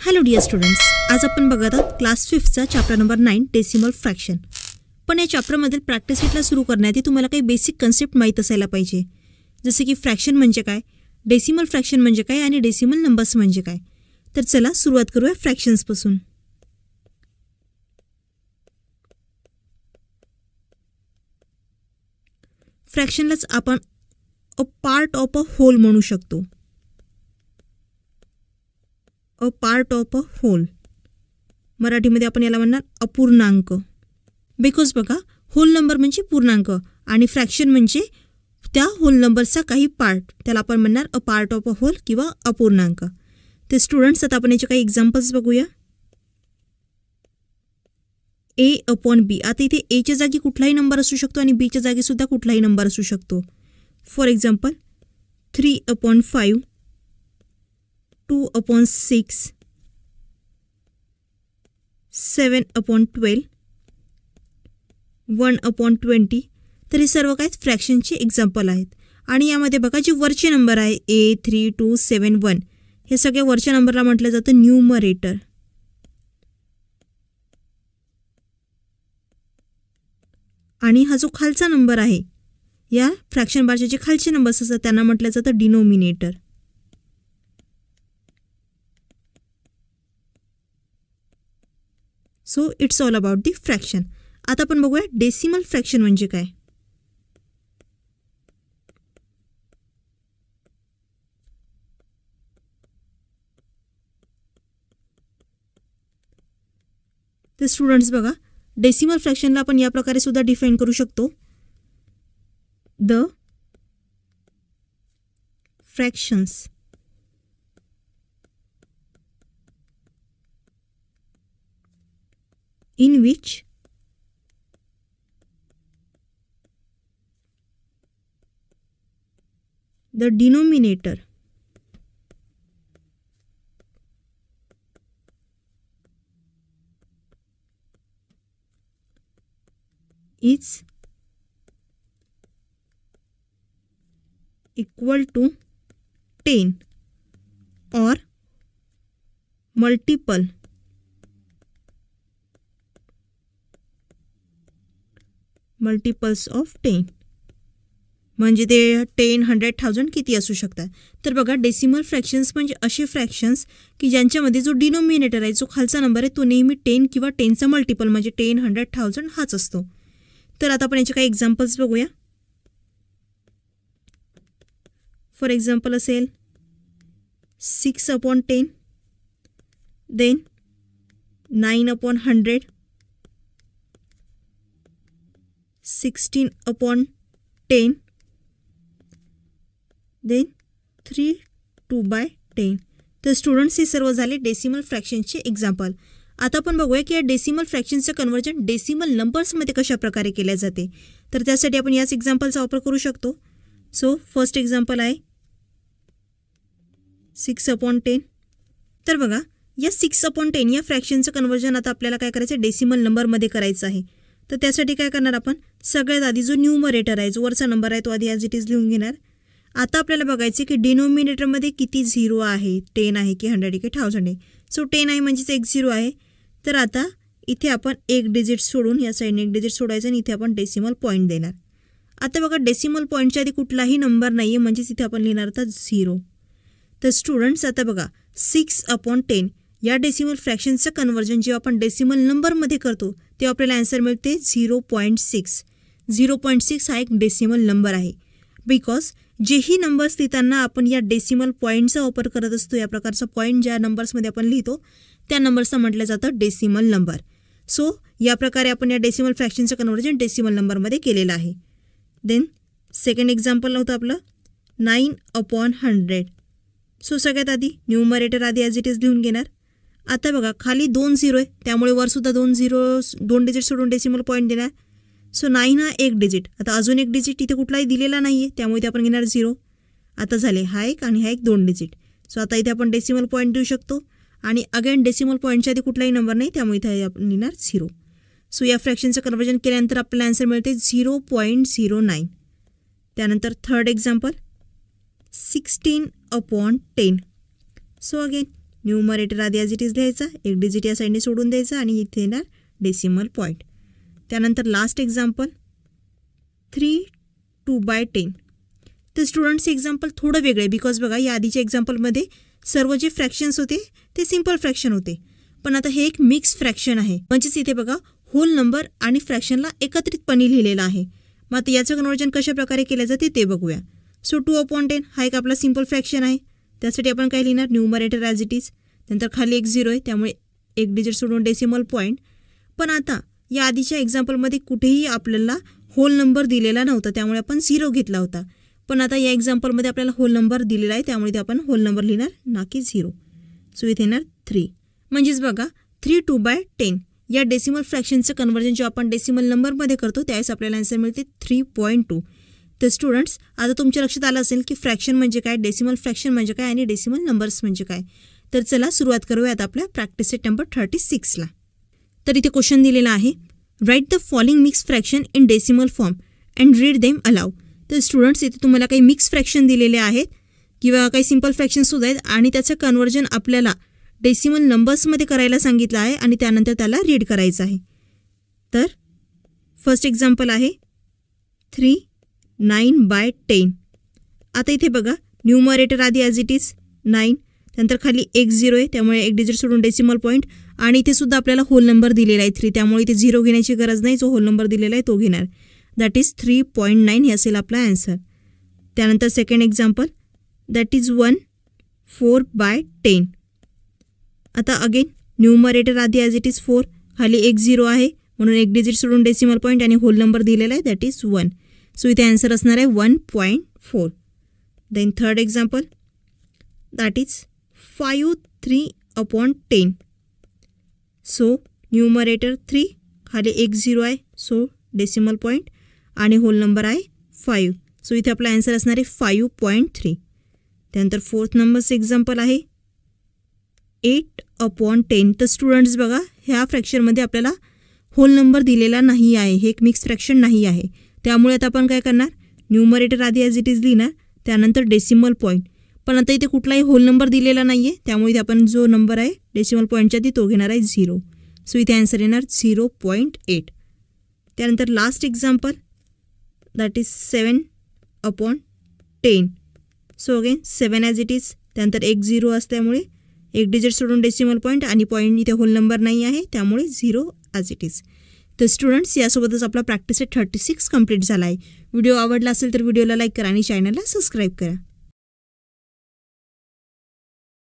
Hello dear students, आज आपण बघत आहोत क्लास 5चा चॅप्टर नंबर 9 डेसिमल फ्रॅक्शन. पण या चॅप्टरमधील प्रॅक्टिस सेटला सुरू करण्याआधी तुम्हाला काही बेसिक कन्सेप्ट माहीत असायला पाहिजे, जसे की फ्रॅक्शन म्हणजे काय, डेसिमल फ्रॅक्शन म्हणजे काय आणि डेसिमल नंबर्स म्हणजे काय. तर चला सुरुवात करूया फ्रॅक्शन्सपासून. फ्रॅक्शनलाच आपण a part of a whole म्हणू शकतो. A part of a whole, मराठीमध्ये आपण याला म्हणणार अपूर्णांक. बिकॉज बघा, होल नंबर म्हणजे पूर्णांक आणि फ्रॅक्शन म्हणजे त्या होल नंबरचा काही पार्ट, त्याला आपण म्हणणार a part of a whole किंवा अपूर्णांक. ते स्टुडंट्स, आता आपण याचे काही एक्झाम्पल्स बघूया. ए अपॉन बी. आता इथे एच्या जागी कुठलाही नंबर असू शकतो आणि बीच्या जागी सुद्धा कुठलाही नंबर असू शकतो. For example 3/5, 2/6, 7/12, 1/20. तर हे सर्व काय फ्रॅक्शनचे एक्झाम्पल आहेत. आणि यामध्ये बघा, जे वरचे नंबर आहे ए 3, 2, 7, 1, हे सगळे वरच्या नंबरला म्हटलं जातं न्यूमरेटर. आणि हा जो खालचा नंबर आहे, या फ्रॅक्शन बारचे जे खालचे नंबर्स असतात त्यांना म्हटलं जातं denominator. So it's all about the fraction. आता आपण बघूया डेसिमल फ्रॅक्शन म्हणजे काय. तर स्टुडंट्स बघा, डेसिमल फ्रॅक्शनला आपण या प्रकारे सुद्धा डिफाईन करू शकतो. The fractions in which the denominator is equal to 10 or multiples of 10. म्हणजे ते 10, 100, 1000 किती असू शकतात. तर बघा, डेसिमल फ्रॅक्शन्स म्हणजे असे फ्रॅक्शन्स की ज्यांच्यामध्ये जो डिनोमिनेटर आहे, जो खालचा नंबर आहे, तो नेहमी 10 किंवा 10चा मल्टिपल म्हणजे 10, 100, 1000 हाच असतो. तर आता आपण याचे काही एक्झाम्पल्स बघूया. फॉर एक्झाम्पल असेल 6/10, देन 9/100, 16/10, देन 3/2/10. तर स्टुडंट्स, हे सर्व झाले डेसिमल फ्रॅक्शनचे एक्झाम्पल. आता आपण बघूया की या डेसिमल फ्रॅक्शनचं कन्व्हर्जन डेसिमल नंबर्समध्ये कशा प्रकारे केले जाते. तर त्यासाठी आपण याच एक्झाम्पलचा वापर करू शकतो. सो फर्स्ट एक्झाम्पल आहे 6/10. तर बघा, या 6/10 या फ्रॅक्शनचं कन्व्हर्जन आता आपल्याला काय करायचं आहे, डेसिमल नंबरमध्ये करायचं आहे. तर त्यासाठी काय करणार आपण, सगळ्यात आधी जो न्यूमरेटर आहे, जो वरचा नंबर आहे, तो आधी ॲज इट इज लिहून घेणार. आता आपल्याला बघायचे की डिनोमिनेटरमध्ये किती झिरो आहे, 10 आहे की 100 आहे की 1000 आहे. सो 10 आहे म्हणजेच एक झिरो आहे. तर आता इथे आपण एक डिजिट सोडून, या साईडने एक डिजिट सोडायचं आणि इथे आपण डेसिमल पॉईंट देणार. आता बघा, डेसिमल पॉईंटच्या आधी कुठलाही नंबर नाही आहे, म्हणजेच इथे आपण लिहिणार आता 0. तर स्टुडंट्स, आता बघा, 6/10 या डेसिमल फ्रॅक्शनचं कन्व्हर्जन जेव्हा आपण डेसिमल नंबरमध्ये करतो तेव्हा आपल्याला आन्सर मिळते 0.6. 0.6 हा एक डेसिमल नंबर आहे. बिकॉज जेही नंबर्स लिहिताना आपण या डेसिमल पॉईंटचा वापर करत असतो, या प्रकारचा पॉईंट ज्या नंबर्समध्ये आपण लिहितो त्या नंबर्सला म्हटलं जातं डेसिमल नंबर. सो या प्रकारे आपण या डेसिमल फ्रॅक्शनचं कन्व्हर्जन डेसिमल नंबरमध्ये केलेलं आहे. देन सेकंड एक्झाम्पल होतं आपलं 9/100. सो सगळ्यात आधी न्यूमरेटर आधी ॲज इट इज लिहून घेणार. आता बघा, खाली 2 झिरो आहे, त्यामुळे वरसुद्धा 2 डिजिट सोडून डेसिमल पॉईंट देणार. सो 9 हा एक डिजिट. आता अजून एक डिजिट इथे कुठलाही दिलेला नाही आहे, त्यामुळे इथे आपण घेणार 0. आता झाले हा एक आणि हा एक 2 डिजिट. सो आता इथे आपण डेसिमल पॉईंट देऊ शकतो आणि अगेन डेसिमल पॉईंटच्या आधी कुठलाही नंबर नाही, त्यामुळे इथे आपण लिहिणार 0. सो या फ्रॅक्शनचं कन्व्हर्जन केल्यानंतर आपल्याला आन्सर मिळते 0.09. त्यानंतर third example 16/10. So again numerator आधी ॲज इट इज लिहायचा, एक डिजिट या साईडने सोडून द्यायचा आणि इथे येणार डेसिमल पॉईंट. त्यानंतर लास्ट एक्झाम्पल 3 2/10. तर स्टुडंट्स एक्झाम्पल थोडं वेगळं आहे बिकॉज बघा या आधीच्या एक्झाम्पलमध्ये सर्व जे फ्रॅक्शन्स होते ते सिम्पल फ्रॅक्शन होते, पण आता हे एक मिक्स फ्रॅक्शन आहे. म्हणजेच इथे बघा होल नंबर आणि फ्रॅक्शनला एकत्रितपणे लिहिलेलं आहे. मग आता याचं कन्वर्जन कशा प्रकारे केलं जाते ते बघूया. सो 2/10 हा एक आपला सिम्पल फ्रॅक्शन आहे. त्यासाठी आपण काय लिहिणार, न्यूमरेटर ॲज इट इज, नंतर खाली एक 0 आहे त्यामुळे एक डिजिट सोडून डेसिमल पॉईंट. पण आता या आधीच्या एक्झाम्पलमध्ये कुठेही आपल्याला होल नंबर दिलेला नव्हता त्यामुळे आपण 0 घेतला होता. पण आता या एक्झाम्पलमध्ये आपल्याला होल नंबर दिलेला आहे त्यामुळे ते आपण होल नंबर लिहिणार ना की 0. सो इथे येणार 3. म्हणजेच बघा 3 2/10 या डेसिमल फ्रॅक्शनचं कन्वर्जन जेव्हा आपण डेसिमल नंबरमध्ये करतो त्यावेळेस आपल्याला आन्सर मिळते 3.2. तर स्टुडंट्स आता तुमच्या लक्षात आलं असेल की फ्रॅक्शन म्हणजे काय, डेसिमल फ्रॅक्शन म्हणजे काय आणि डेसिमल नंबर्स म्हणजे काय. तर चला सुरुवात करूयात आपल्या प्रॅक्टिस सेट नंबर 36ला. तर इथे क्वेश्चन दिलेला आहे, write the following mix fraction in decimal form and read them allow. तर स्टुडंट्स इथे तुम्हाला काही मिक्स फ्रॅक्शन दिलेले आहेत किंवा काही सिम्पल फ्रॅक्शनसुद्धा आहेत आणि त्याचं कन्वर्जन आपल्याला डेसिमल नंबर्समध्ये करायला सांगितलं आहे आणि त्यानंतर त्याला रीड करायचं आहे. तर फर्स्ट एक्झाम्पल आहे 3 9/10. आता इथे बघा न्यूमरेटर आधी ॲज इट इज 9, त्यानंतर खाली एक 0 आहे त्यामुळे एक डिजिट सोडून डेसिमल पॉईंट आणि इथे सुद्धा आपल्याला होल नंबर दिलेला आहे 3 त्यामुळे इथे 0 घेण्याची गरज नाही, जो होल नंबर दिलेला आहे तो घेणार. दॅट इज 3.9 हे असेल आपला ॲन्सर. त्यानंतर सेकंड एक्झाम्पल दॅट इज 1 4/10. आता अगेन न्यूमरेटर आधी ॲज इट इज 4, खाली एक 0 आहे म्हणून एक डिजिट सोडून डेसिमल पॉईंट आणि होल नंबर दिलेला आहे दॅट इज 1. सो इथे ॲन्सर असणार आहे 1.4. Then third example that is 5 3/10. So numerator 3, खाली एक 0 आहे सो डेसिमल पॉईंट आणि होल नंबर आहे 5. सो इथे आपला ॲन्सर असणार आहे 5.3. त्यानंतर फोर्थ नंबरचं एक्झाम्पल आहे 8/10. तर स्टुडंट्स बघा ह्या फ्रॅक्शनमध्ये आपल्याला होल नंबर दिलेला नाही आहे, हे एक मिक्स फ्रॅक्शन नाही आहे. त्यामुळे आता आपण काय करणार, न्यूमरेटर आधी ॲज इट इज लिहिणार त्यानंतर डेसिमल पॉईंट. पण आता इथे कुठलाही होल नंबर दिलेला नाही आहे त्यामुळे इथे आपण जो नंबर आहे डेसिमल पॉईंटच्या आधी तो घेणार आहे 0. सो इथे ॲन्सर येणार 0.8. त्यानंतर last example that is 7/10. So again 7 as it is, त्यानंतर एक 0 असल्यामुळे एक डिजिट सोडून डेसिमल पॉईंट आणि पॉईंट इथे होल नंबर नाही आहे त्यामुळे 0 ॲज इट इज. तर स्टुडंट्स यासोबतच आपला प्रॅक्टिस सेट 36 कंप्लीट झाला आहे. व्हिडिओ आवडला असेल तर व्हिडिओला लाईक करा आणि चॅनलला सबस्क्राईब करा.